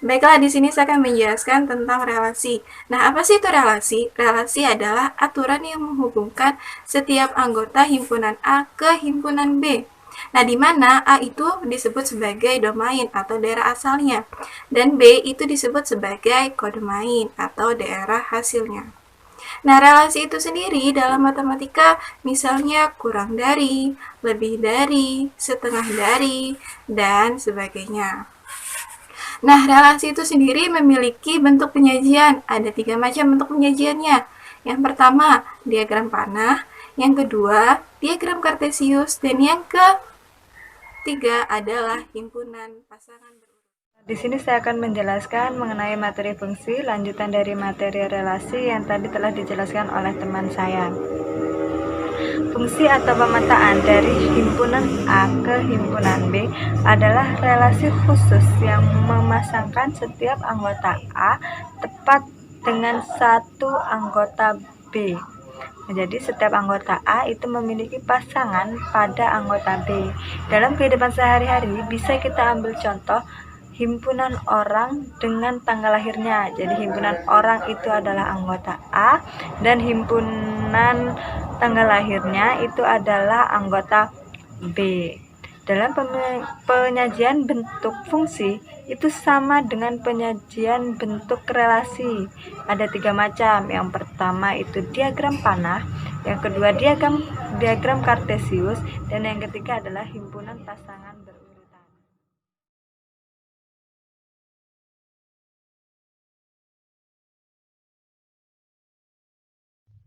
Baiklah, di sini saya akan menjelaskan tentang relasi. Nah, apa sih itu relasi? Relasi adalah aturan yang menghubungkan setiap anggota himpunan A ke himpunan B. Nah, di mana A itu disebut sebagai domain atau daerah asalnya, dan B itu disebut sebagai kodomain atau daerah hasilnya. Nah, relasi itu sendiri dalam matematika misalnya kurang dari, lebih dari, setengah dari, dan sebagainya. Nah, relasi itu sendiri memiliki bentuk penyajian. Ada 3 macam bentuk penyajiannya. Yang pertama, diagram panah. Yang kedua, diagram kartesius. Dan yang ketiga adalah himpunan pasangan berurutan. Di sini saya akan menjelaskan mengenai materi fungsi, lanjutan dari materi relasi yang tadi telah dijelaskan oleh teman saya. Fungsi atau pemetaan dari himpunan A ke himpunan B adalah relasi khusus yang memasangkan setiap anggota A tepat dengan satu anggota B. Jadi setiap anggota A itu memiliki pasangan pada anggota B. Dalam kehidupan sehari-hari bisa kita ambil contoh himpunan orang dengan tanggal lahirnya. Jadi himpunan orang itu adalah anggota A dan himpunan tanggal lahirnya itu adalah anggota B. Dalam penyajian bentuk fungsi itu sama dengan penyajian bentuk relasi. Ada 3 macam. Yang pertama itu diagram panah, yang kedua diagram kartesius, dan yang ketiga adalah himpunan pasangan berurutan.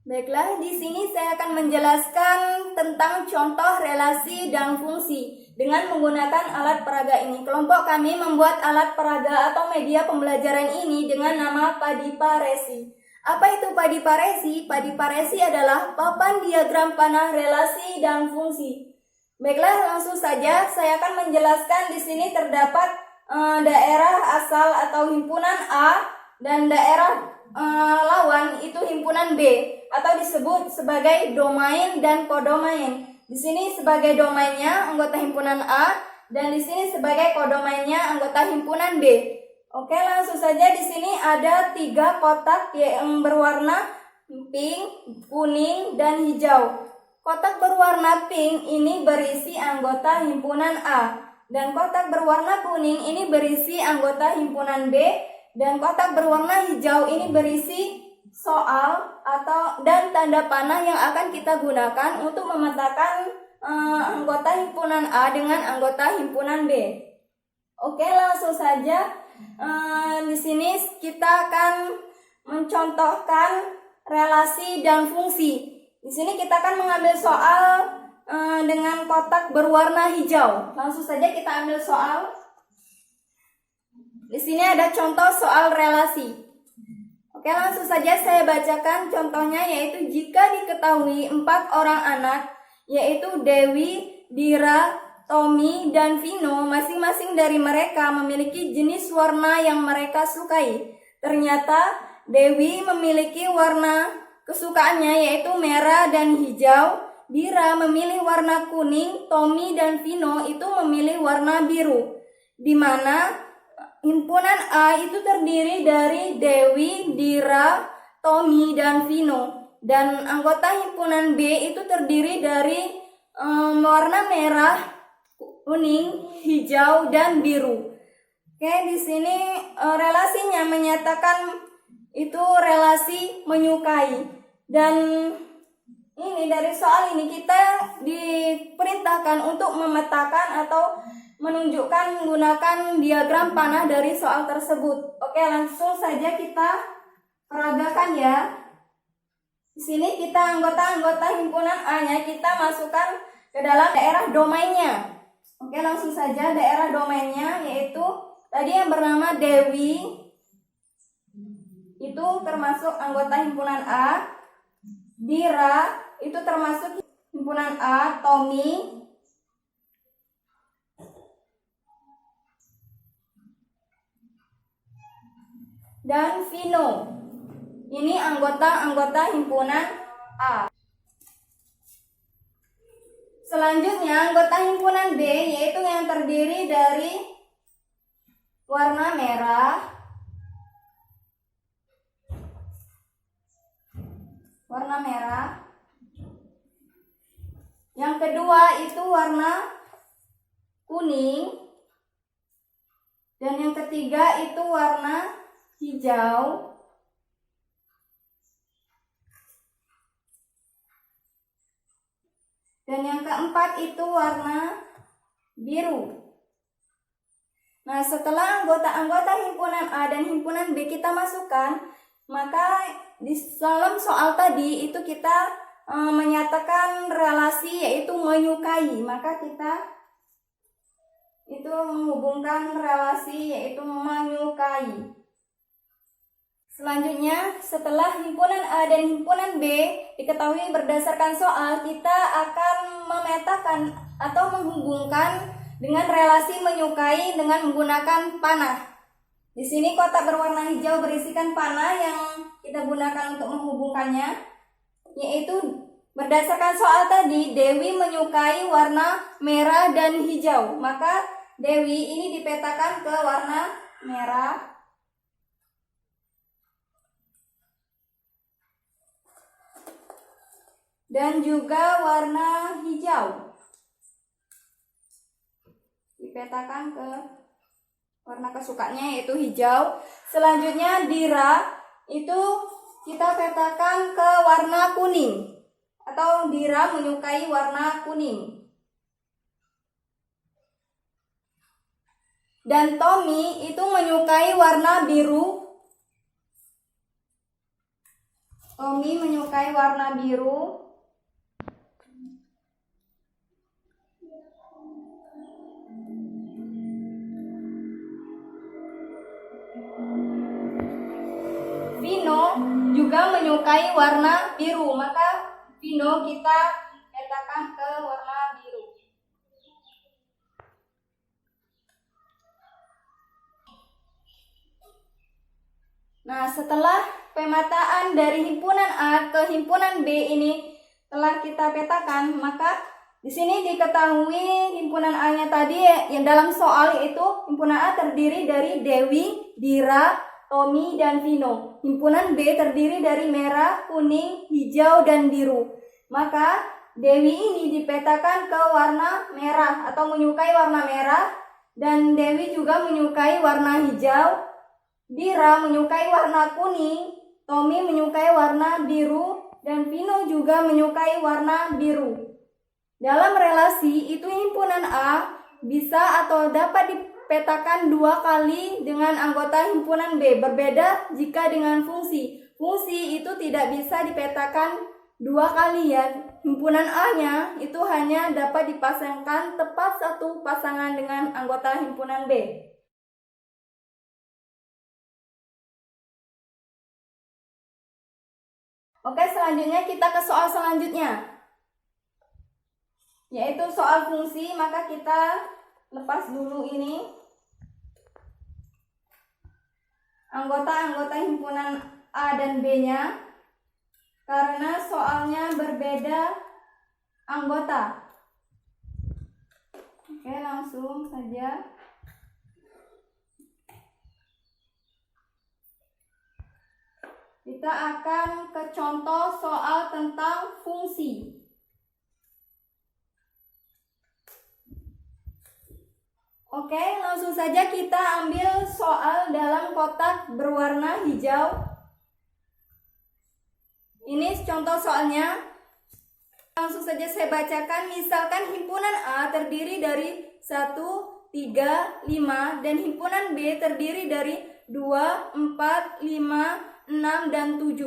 Baiklah, di sini saya akan menjelaskan tentang contoh relasi dan fungsi dengan menggunakan alat peraga ini. Kelompok kami membuat alat peraga atau media pembelajaran ini dengan nama padiparesi. Apa itu padiparesi? Padiparesi adalah papan diagram panah relasi dan fungsi. Baiklah, langsung saja saya akan menjelaskan. Di sini terdapat daerah asal atau himpunan A dan daerah lawan itu himpunan B atau disebut sebagai domain dan kodomain. Di sini sebagai domainnya anggota himpunan A dan di sini sebagai kodomainnya anggota himpunan B. Oke, langsung saja. Di sini ada 3 kotak yang berwarna pink, kuning, dan hijau. Kotak berwarna pink ini berisi anggota himpunan A dan kotak berwarna kuning ini berisi anggota himpunan B dan kotak berwarna hijau ini berisi soal dan tanda panah yang akan kita gunakan untuk memetakan anggota himpunan A dengan anggota himpunan B. Oke, langsung saja. Di sini kita akan mencontohkan relasi dan fungsi. Di sini kita akan mengambil soal dengan kotak berwarna hijau. Langsung saja kita ambil soal. Di sini ada contoh soal relasi. Oke, langsung saja saya bacakan contohnya, yaitu jika diketahui 4 orang anak, yaitu Dewi, Dira, Tommy, dan Vino, masing-masing dari mereka memiliki jenis warna yang mereka sukai. Ternyata Dewi memiliki warna kesukaannya yaitu merah dan hijau, Dira memilih warna kuning, Tommy dan Vino itu memilih warna biru. Di mana himpunan A itu terdiri dari Dewi, Dira, Tommy, dan Vino. Dan anggota himpunan B itu terdiri dari warna merah, kuning, hijau, dan biru. Oke, di sini relasinya menyatakan itu relasi menyukai. Dan ini dari soal ini kita diperintahkan untuk memetakan atau menunjukkan menggunakan diagram panah dari soal tersebut. Oke, langsung saja kita peragakan ya. Di sini kita anggota-anggota himpunan A-nya kita masukkan ke dalam daerah domainnya. Oke, langsung saja daerah domainnya yaitu tadi yang bernama Dewi itu termasuk anggota himpunan A. Dira itu termasuk himpunan A. Tommy dan Vino ini anggota-anggota himpunan A. Selanjutnya anggota himpunan B yaitu yang terdiri dari warna merah, yang kedua itu warna kuning, dan yang ketiga itu warna hijau, dan yang keempat itu warna biru. Nah, setelah anggota-anggota himpunan A dan himpunan B kita masukkan, maka di dalam soal tadi itu kita menyatakan relasi yaitu menyukai, maka kita itu menghubungkan relasi yaitu menyukai. Selanjutnya, setelah himpunan A dan himpunan B diketahui berdasarkan soal, kita akan memetakan atau menghubungkan dengan relasi menyukai dengan menggunakan panah. Di sini kotak berwarna hijau berisikan panah yang kita gunakan untuk menghubungkannya, yaitu berdasarkan soal tadi, Dewi menyukai warna merah dan hijau. Maka Dewi ini dipetakan ke warna merah. Dan juga warna hijau. Dipetakan ke warna kesukaannya yaitu hijau. Selanjutnya Dira itu kita petakan ke warna kuning, atau Dira menyukai warna kuning. Dan Tommy itu menyukai warna biru. Tommy menyukai warna biru. Vino juga menyukai warna biru, maka Vino kita petakan ke warna biru. Nah, setelah pemetaan dari himpunan A ke himpunan B ini telah kita petakan, maka di sini diketahui himpunan A-nya tadi yang dalam soal itu himpunan A terdiri dari Dewi, Dira, Tommy, dan Vino. Himpunan B terdiri dari merah, kuning, hijau, dan biru. Maka Dewi ini dipetakan ke warna merah atau menyukai warna merah, dan Dewi juga menyukai warna hijau. Dira menyukai warna kuning, Tommy menyukai warna biru, dan Vino juga menyukai warna biru. Dalam relasi itu himpunan A bisa atau dapat dipetakan 2 kali dengan anggota himpunan B. Berbeda jika dengan fungsi. Fungsi itu tidak bisa dipetakan 2 kali ya. Himpunan A-nya itu hanya dapat dipasangkan tepat satu pasangan dengan anggota himpunan B. Oke, selanjutnya kita ke soal selanjutnya, yaitu soal fungsi. Maka kita lepas dulu ini anggota-anggota himpunan A dan B-nya, karena soalnya berbeda anggota. Oke, langsung saja. Kita akan ke contoh soal tentang fungsi. Oke, langsung saja kita ambil soal dalam kotak berwarna hijau. Ini contoh soalnya. Langsung saja saya bacakan. Misalkan himpunan A terdiri dari 1, 3, 5, dan himpunan B terdiri dari 2, 4, 5, 6, dan 7.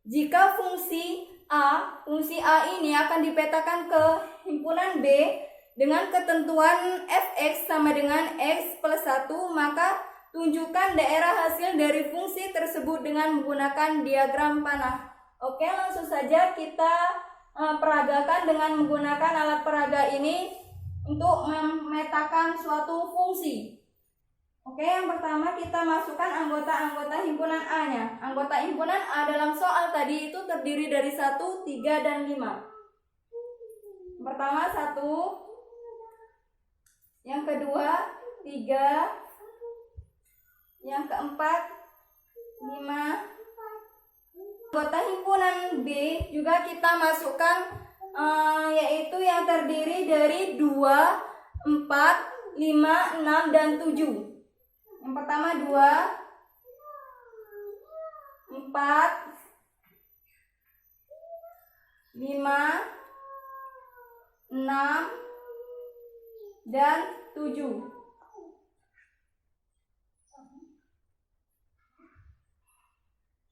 Jika fungsi A ini akan dipetakan ke himpunan B dengan ketentuan fx sama dengan x plus 1, maka tunjukkan daerah hasil dari fungsi tersebut dengan menggunakan diagram panah. Oke, langsung saja kita peragakan dengan menggunakan alat peraga ini untuk memetakan suatu fungsi. Oke, yang pertama kita masukkan anggota-anggota himpunan A-nya. Anggota himpunan A dalam soal tadi itu terdiri dari 1, 3, dan 5. Pertama 1, yang kedua 3, Yang keempat, 5. Anggota himpunan B juga kita masukkan yaitu yang terdiri dari 2, 4, 5, 6, dan 7. Yang pertama 2, 4, 5, 6, dan 7.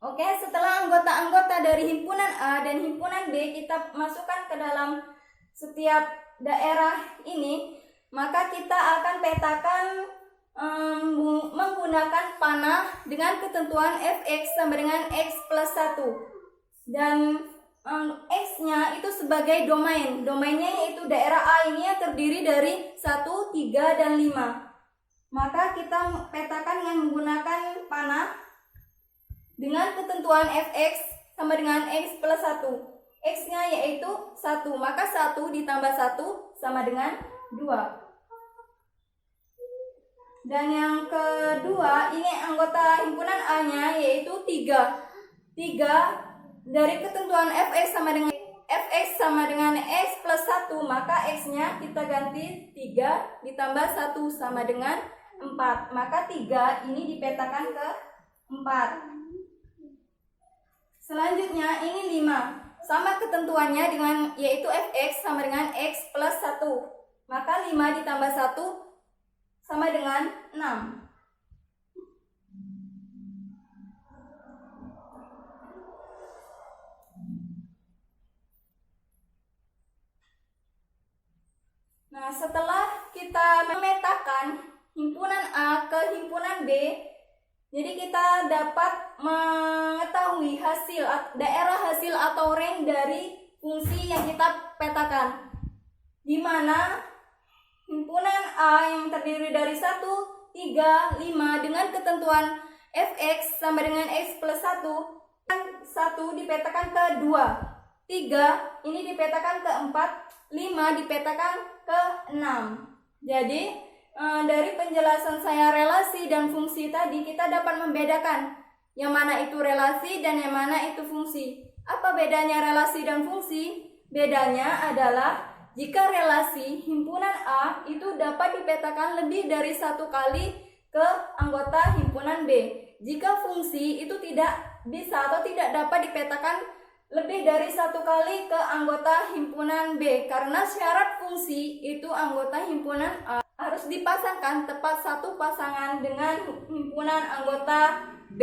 Oke, setelah anggota-anggota dari himpunan A dan himpunan B kita masukkan ke dalam setiap daerah ini, maka kita akan petakan menggunakan panah dengan ketentuan fx sama dengan x plus 1. Dan x-nya itu sebagai domain. Domainnya yaitu daerah A ini yang terdiri dari 1, 3, dan 5. Maka kita petakan dengan menggunakan panah dengan ketentuan fx sama dengan x plus 1. X-nya yaitu 1, maka 1 ditambah 1 sama dengan 2. Dan yang kedua, ini anggota himpunan A-nya yaitu 3. 3 dari ketentuan fx sama dengan x plus 1, maka x-nya kita ganti 3 ditambah 1 sama dengan 4. Maka 3 ini dipetakan ke 4. Selanjutnya ini 5. Sama ketentuannya dengan yaitu fx sama dengan x plus 1. Maka 5 ditambah 1 sama dengan 6. Nah, setelah kita memetakan himpunan A ke himpunan B, jadi kita dapat mengetahui daerah hasil atau range dari fungsi yang kita petakan. Di mana himpunan A yang terdiri dari 1, 3, 5 dengan ketentuan fx sama dengan x plus 1, 1 dipetakan ke 2, 3 ini dipetakan ke 4, 5 dipetakan ke 6. Jadi dari penjelasan saya relasi dan fungsi tadi, kita dapat membedakan yang mana itu relasi dan yang mana itu fungsi. Apa bedanya relasi dan fungsi? Bedanya adalah jika relasi himpunan A itu dapat dipetakan lebih dari 1 kali ke anggota himpunan B. Jika fungsi itu tidak bisa atau tidak dapat dipetakan lebih dari 1 kali ke anggota himpunan B, karena syarat fungsi itu anggota himpunan A harus dipasangkan tepat satu pasangan dengan himpunan anggota B.